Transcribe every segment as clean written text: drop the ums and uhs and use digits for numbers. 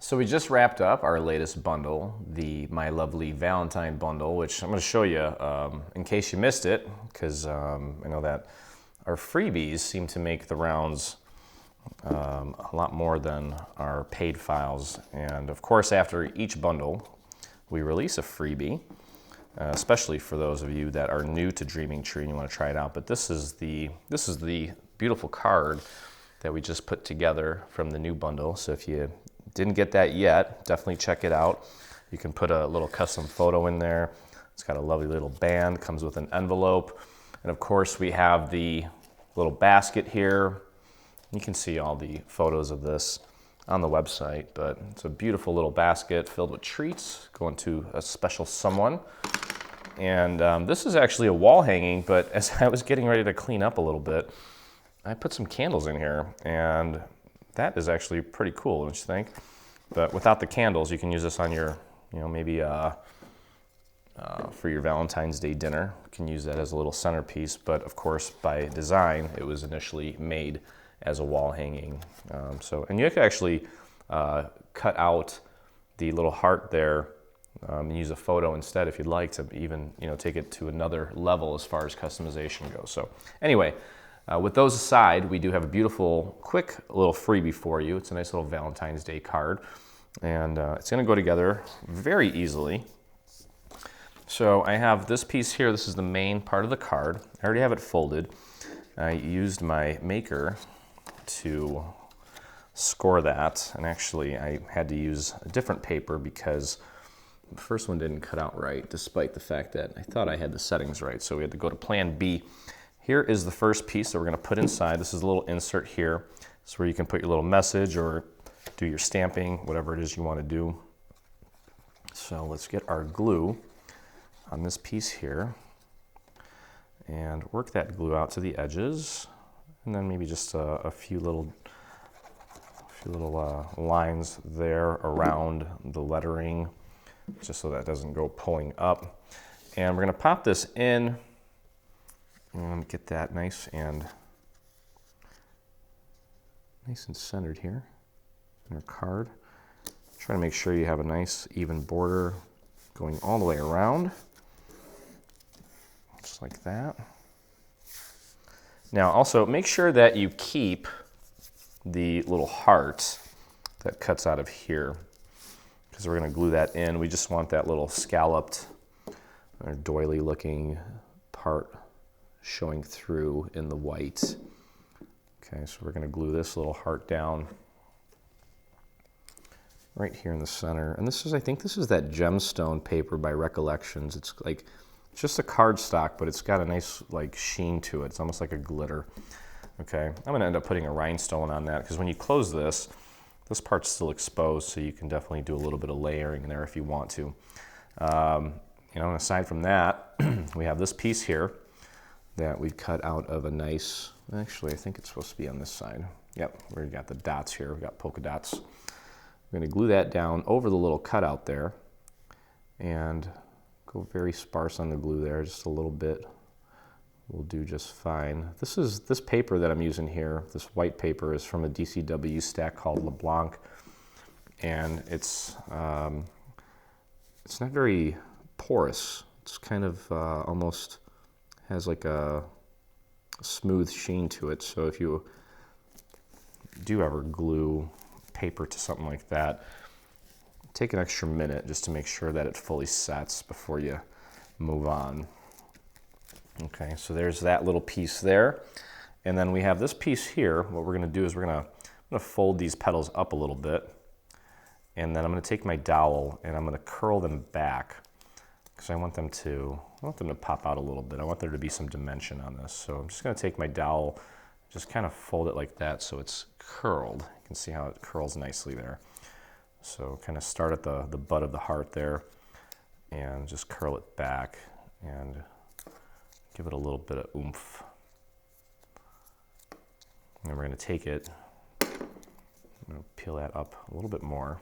So we just wrapped up our latest bundle, the My Lovely Valentine bundle, which I'm going to show you in case you missed it, because I know that our freebies seem to make the rounds a lot more than our paid files. And of course, after each bundle, we release a freebie, especially for those of you that are new to Dreaming Tree and you want to try it out. But this is the beautiful card that we just put together from the new bundle. So if you didn't get that yet, definitely check it out. You can put a little custom photo in there. It's got a lovely little band, comes with an envelope. And of course we have the little basket here. You can see all the photos of this on the website, but it's a beautiful little basket filled with treats going to a special someone. And this is actually a wall hanging, but as I was getting ready to clean up a little bit, I put some candles in here, and that is actually pretty cool, don't you think? But without the candles, you can use this on your, maybe for your Valentine's Day dinner. You can use that as a little centerpiece, but of course, by design, it was initially made as a wall hanging. And you can actually cut out the little heart there and use a photo instead if you'd like to even, take it to another level as far as customization goes. So anyway, with those aside, we do have a beautiful, quick little freebie for you. It's a nice little Valentine's Day card, and it's going to go together very easily. So I have this piece here. This is the main part of the card. I already have it folded. I used my maker to score that, and actually I had to use a different paper because the first one didn't cut out right, despite the fact that I thought I had the settings right. So we had to go to Plan B. Here is the first piece that we're going to put inside. This is a little insert here. This is where you can put your little message or do your stamping, whatever it is you want to do. So let's get our glue on this piece here and work that glue out to the edges, and then maybe just a few little lines there around the lettering, just so that doesn't go pulling up. And we're going to pop this in and get that nice and centered here in our card. Try to make sure you have a nice even border going all the way around, just like that. Now also make sure that you keep the little heart that cuts out of here, because we're going to glue that in. We just want that little scalloped or doily looking part showing through in the white. Okay, so we're going to glue this little heart down right here in the center. And this is, I think this is that gemstone paper by Recollections. It's like just a cardstock, but it's got a nice like sheen to it. It's almost like a glitter. Okay, I'm going to end up putting a rhinestone on that, because when you close this part's still exposed, so you can definitely do a little bit of layering in there if you want to. And aside from that, we have this piece here that we cut out of a nice, actually I think it's supposed to be on this side. Yep, we've got the dots here, we've got polka dots. We're going to glue that down over the little cutout there and go very sparse on the glue there, just a little bit. Will do just fine. This paper that I'm using here, this white paper, is from a DCW stack called LeBlanc, and it's not very porous. It's kind of almost has like a smooth sheen to it. So if you do ever glue paper to something like that, take an extra minute just to make sure that it fully sets before you move on. Okay, so there's that little piece there. And then we have this piece here. What we're going to do is I'm going to fold these petals up a little bit, and then I'm going to take my dowel and I'm going to curl them back, because I want them to pop out a little bit. I want there to be some dimension on this. So I'm just going to take my dowel, just kind of fold it like that so it's curled. You can see how it curls nicely there. So kind of start at the butt of the heart there and just curl it back and give it a little bit of oomph. And then we're going to take it, peel that up a little bit more.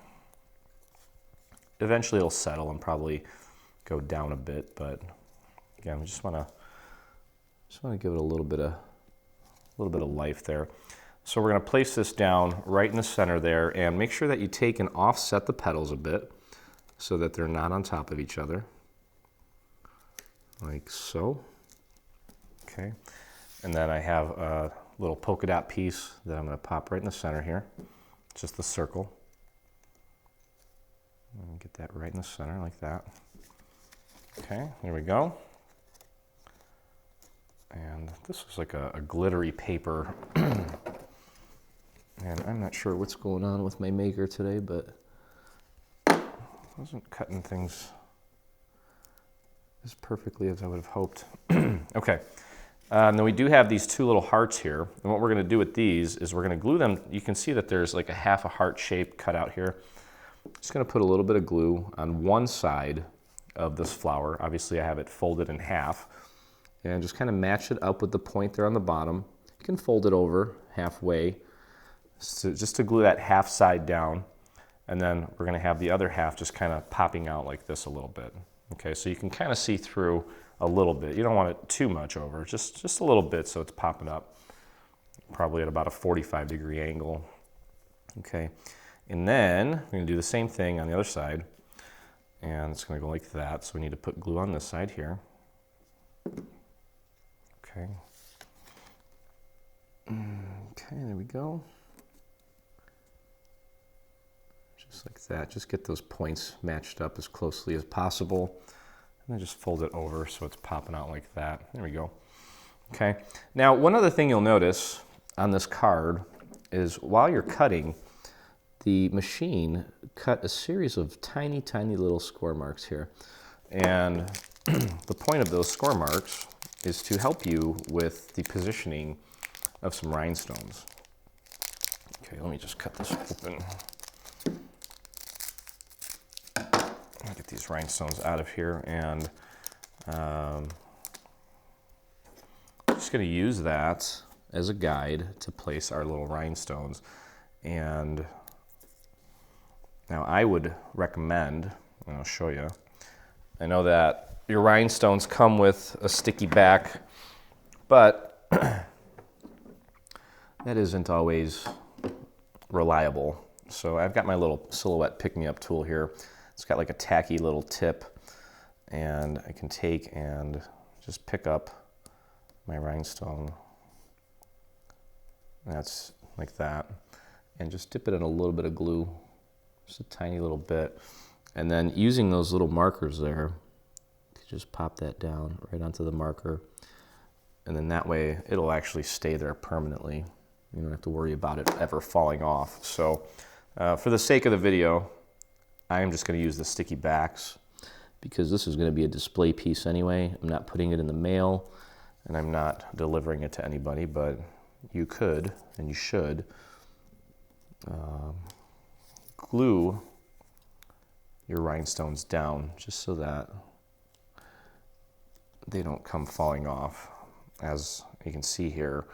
Eventually it'll settle and probably go down a bit, but again, we just want to give it a little bit of life there. So we're going to place this down right in the center there, and make sure that you take and offset the petals a bit so that they're not on top of each other, like so. Okay, and then I have a little polka dot piece that I'm going to pop right in the center here, just the circle. And get that right in the center like that. Okay, there we go. And this is like a glittery paper. And I'm not sure what's going on with my maker today, but it wasn't cutting things as perfectly as I would have hoped. Okay, then we do have these two little hearts here. And what we're gonna do with these is we're gonna glue them. You can see that there's like a half a heart shape cut out here. Just gonna put a little bit of glue on one side of this flower. Obviously I have it folded in half, and just kind of match it up with the point there on the bottom. You can fold it over halfway, so just to glue that half side down, and then we're going to have the other half just kind of popping out like this a little bit. Okay, so you can kind of see through a little bit. You don't want it too much over, just a little bit so it's popping up, probably at about a 45-degree angle. Okay, and then we're going to do the same thing on the other side, and it's going to go like that. So we need to put glue on this side here. Okay. Okay, there we go. Just like that. Just get those points matched up as closely as possible. And then just fold it over so it's popping out like that. There we go. Okay. Now, one other thing you'll notice on this card is while you're cutting, the machine cut a series of tiny, tiny little score marks here. And the point of those score marks is to help you with the positioning of some rhinestones. Okay, let me just cut this open. Get these rhinestones out of here, and just going to use that as a guide to place our little rhinestones. And now I would recommend, and I'll show you, I know that your rhinestones come with a sticky back, but that isn't always reliable. So I've got my little silhouette pick-me-up tool here. It's got like a tacky little tip, and I can take and just pick up my rhinestone. That's like that. And just dip it in a little bit of glue, just a tiny little bit. And then using those little markers there, just pop that down right onto the marker. And then that way it'll actually stay there permanently. You don't have to worry about it ever falling off. So for the sake of the video, I am just going to use the sticky backs because this is going to be a display piece anyway. I'm not putting it in the mail, and I'm not delivering it to anybody, but you could and you should glue your rhinestones down just so that they don't come falling off. As you can see here,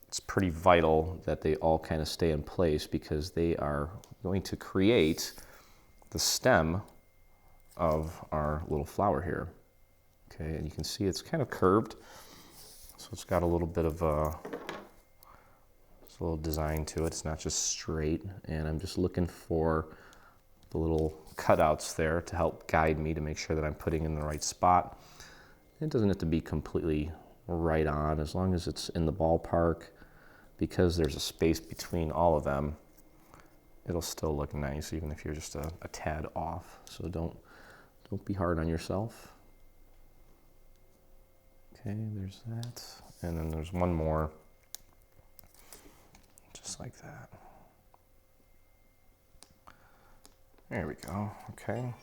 it's pretty vital that they all kind of stay in place because they are going to create the stem of our little flower here. Okay, and you can see it's kind of curved, so it's got a little bit of a little design to it. It's not just straight, and I'm just looking for the little cutouts there to help guide me to make sure that I'm putting in the right spot. It doesn't have to be completely right on, as long as it's in the ballpark. Because there's a space between all of them, it'll still look nice even if you're just a tad off. So don't be hard on yourself. Okay, there's that. And then there's one more, just like that. There we go, okay.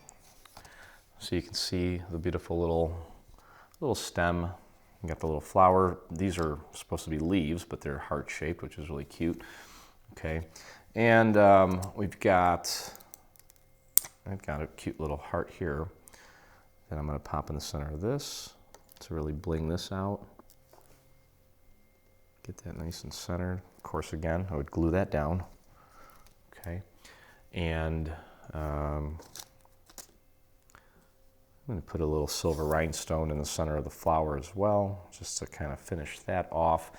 So you can see the beautiful little stem. You got the little flower. These are supposed to be leaves, but they're heart-shaped, which is really cute. Okay, and I've got a cute little heart here that I'm going to pop in the center of this to really bling this out. Get that nice and centered. Of course, again, I would glue that down. Okay, and I'm going to put a little silver rhinestone in the center of the flower as well, just to kind of finish that off.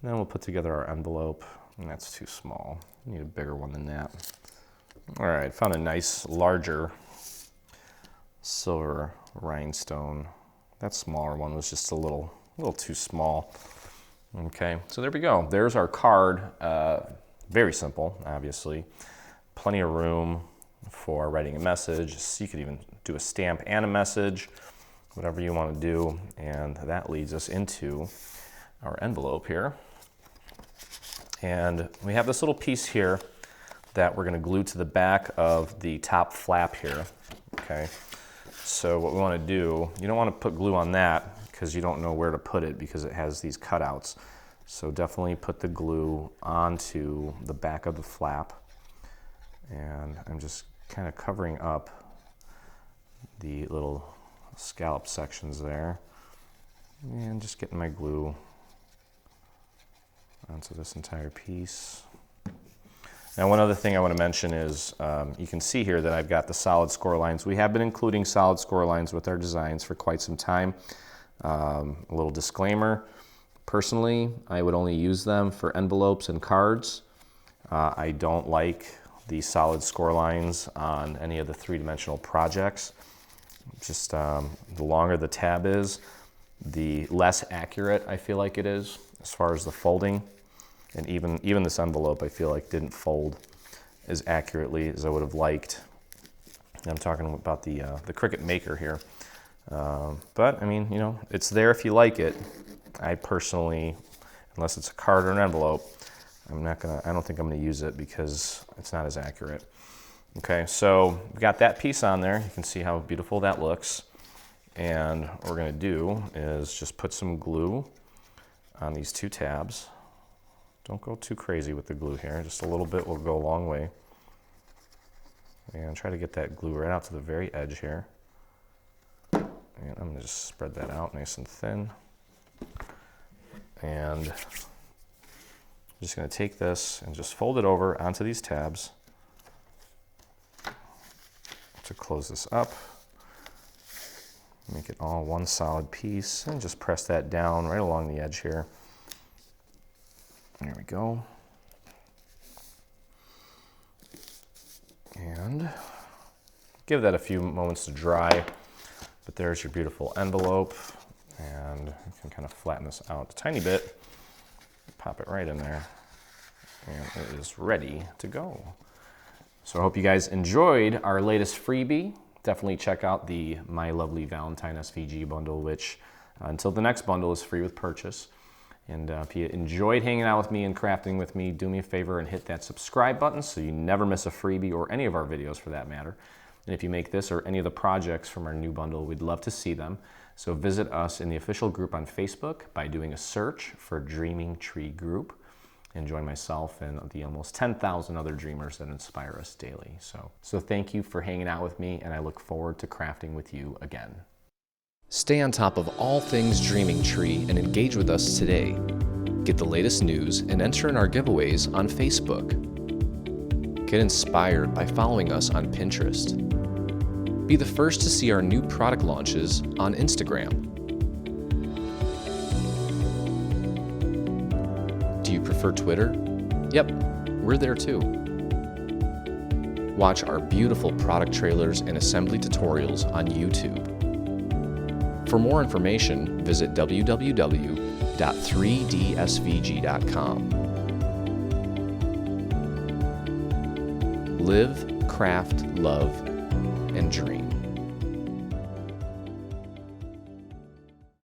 And then we'll put together our envelope, and that's too small. We need a bigger one than that. All right, found a nice, larger silver rhinestone. That smaller one was just a little too small. Okay, so there we go. There's our card. Very simple, obviously. Plenty of room for writing a message. So you could even do a stamp and a message, whatever you want to do. And that leads us into our envelope here. And we have this little piece here that we're going to glue to the back of the top flap here. Okay, so what we want to do, you don't want to put glue on that because you don't know where to put it because it has these cutouts. So definitely put the glue onto the back of the flap. And I'm just kind of covering up the little scallop sections there. And just getting my glue onto this entire piece. Now, one other thing I want to mention is you can see here that I've got the solid score lines. We have been including solid score lines with our designs for quite some time. A little disclaimer, personally, I would only use them for envelopes and cards. I don't like the solid score lines on any of the three-dimensional projects. Just the longer the tab is, the less accurate I feel like it is as far as the folding. And even this envelope I feel like didn't fold as accurately as I would have liked. And I'm talking about the Cricut Maker here. But I mean, you know, it's there if you like it. I personally, unless it's a card or an envelope, I don't think I'm gonna use it because it's not as accurate. Okay, so we got that piece on there. You can see how beautiful that looks. And what we're gonna do is just put some glue on these two tabs. Don't go too crazy with the glue here. Just a little bit will go a long way. And try to get that glue right out to the very edge here. And I'm gonna just spread that out nice and thin. And I'm just gonna take this and just fold it over onto these tabs to close this up. Make it all one solid piece and just press that down right along the edge here. There we go. And give that a few moments to dry. But there's your beautiful envelope. And you can kind of flatten this out a tiny bit. Pop it right in there. And it is ready to go. So I hope you guys enjoyed our latest freebie. Definitely check out the My Lovely Valentine SVG bundle, which until the next bundle is free with purchase. And if you enjoyed hanging out with me and crafting with me, do me a favor and hit that subscribe button so you never miss a freebie or any of our videos for that matter. And if you make this or any of the projects from our new bundle, we'd love to see them. So visit us in the official group on Facebook by doing a search for Dreaming Tree Group and join myself and the almost 10,000 other dreamers that inspire us daily. So thank you for hanging out with me, and I look forward to crafting with you again. Stay on top of all things Dreaming Tree and engage with us today. Get the latest news and enter in our giveaways on Facebook. Get inspired by following us on Pinterest. Be the first to see our new product launches on Instagram. Do you prefer Twitter? Yep, we're there too. Watch our beautiful product trailers and assembly tutorials on YouTube. For more information, visit www.3dsvg.com. Live, craft, love, and dream.